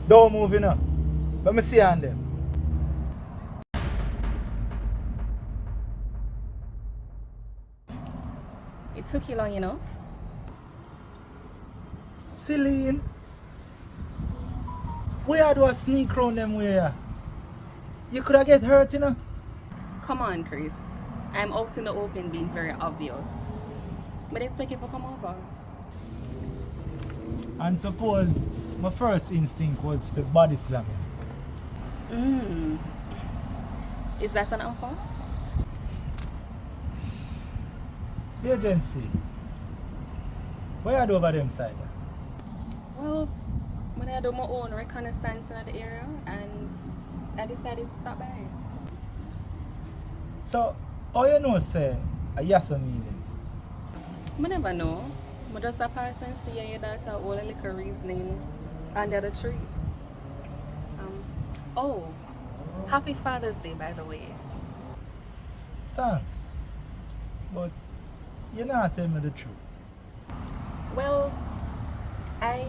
Don't move, you know. Let me see on them. It took you long enough. Celine, where do I sneak round them way? You could have get hurt, you know. Come on, Chris. I'm out in the open being very obvious. But expect you to come over. And suppose my first instinct was to body slam you. Mm. Is that an offer? Agency. Where are you over them side? Well, when I do my own reconnaissance in the area and I decided to stop by. So, all you know say a yes or meaning? I never know. I just a pass and see your daughter all a little reasoning under the tree. Oh, happy Father's Day, by the way. Thanks. But you're not telling me the truth. Well, I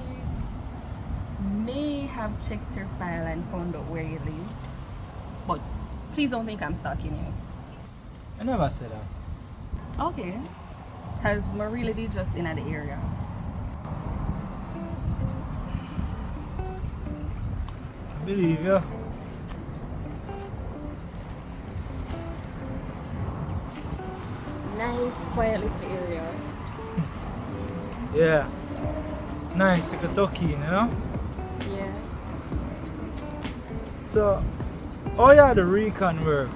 may have checked your file and found out where you live, but please don't think I'm stalking you. I never said that. Okay, because I really did just in the area. I believe you. Nice, quiet little area. Yeah. Nice, like a ducky, you know? Yeah. So, how you the recon work?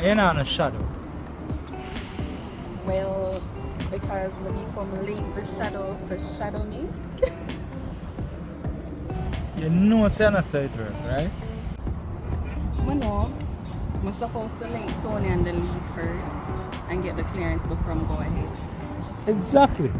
You're not on a shadow. Well, because when you come link the shadow me. You know say not so it work, right? I know. I'm supposed to link Tony and the lead first and get the clearance before I go ahead. Exactly.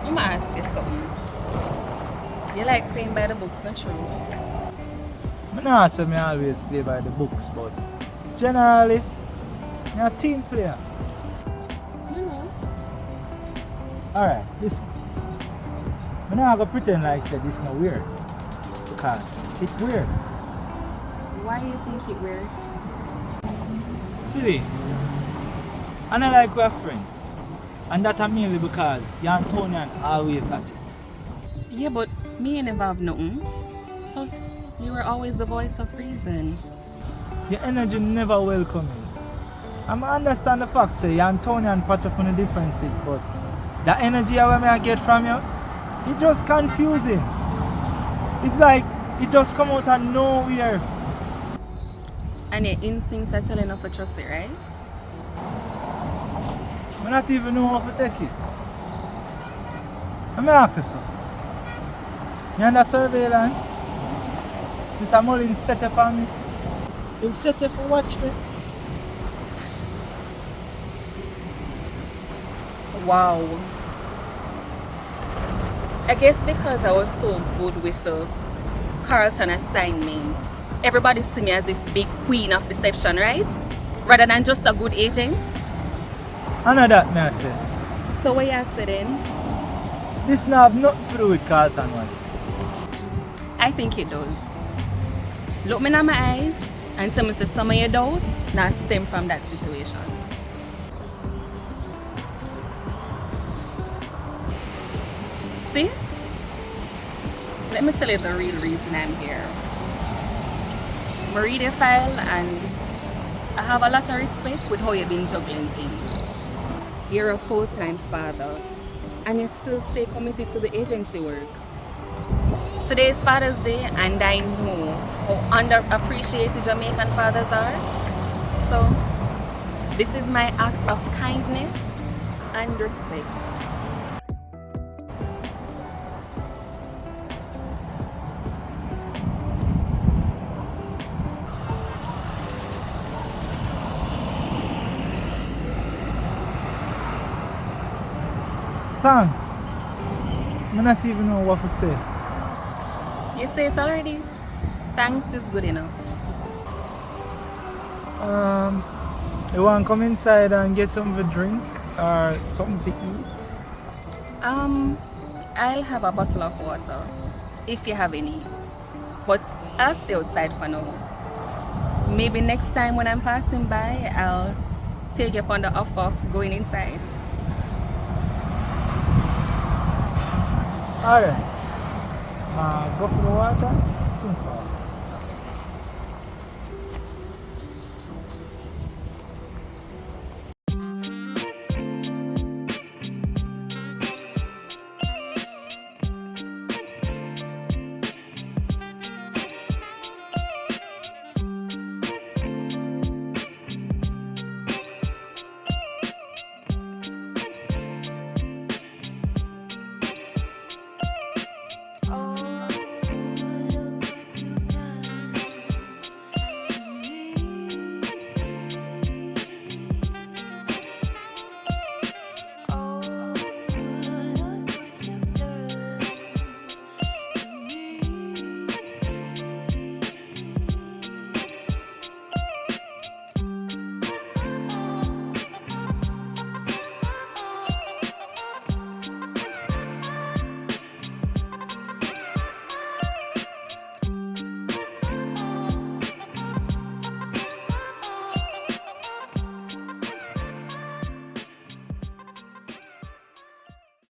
I'm gonna ask you something. You like playing by the books, not true? I not say I always play by the books, but generally, I'm a team player. You know. Alright, listen. I'm not going to pretend like that this is not weird. Because it's weird. Why you think it weird? See, I don't like we're friends. And that mainly because you and Tony always at it. Yeah, but me never have nothing. Plus, you were always the voice of reason. Your energy never welcoming. I understand the fact say you and Tony patch up on the differences, but the energy I get from you, it's just confusing. It's like it just come out of nowhere. And your instincts are telling you to trust it, right? I not even know how to take it. Let me ask you something. You under surveillance? Mr. Mullins set up on me. He set up to watch me. Wow. I guess because I was so good with the Carlton assignment, everybody see me as this big queen of deception, right? Rather than just a good agent. I know that, me I say. So what you saying? This now have nothing to do with Carlton ones. I think it does. Look me in my eyes and tell me that some of your doubts now stem from that situation. See? Let me tell you the real reason I'm here. I read your file and I have a lot of respect with how you've been juggling things. You're a full-time father and you still stay committed to the agency work. Today is Father's Day and I know how underappreciated Jamaican fathers are. So this is my act of kindness and respect. Thanks. I not even know what to say. You say it already. Thanks is good enough. You want to come inside and get something to drink or something to eat? I'll have a bottle of water if you have any. But I'll stay outside for now. Maybe next time when I'm passing by, I'll take you up on the offer of going inside. Alright. Go for the water. Soon.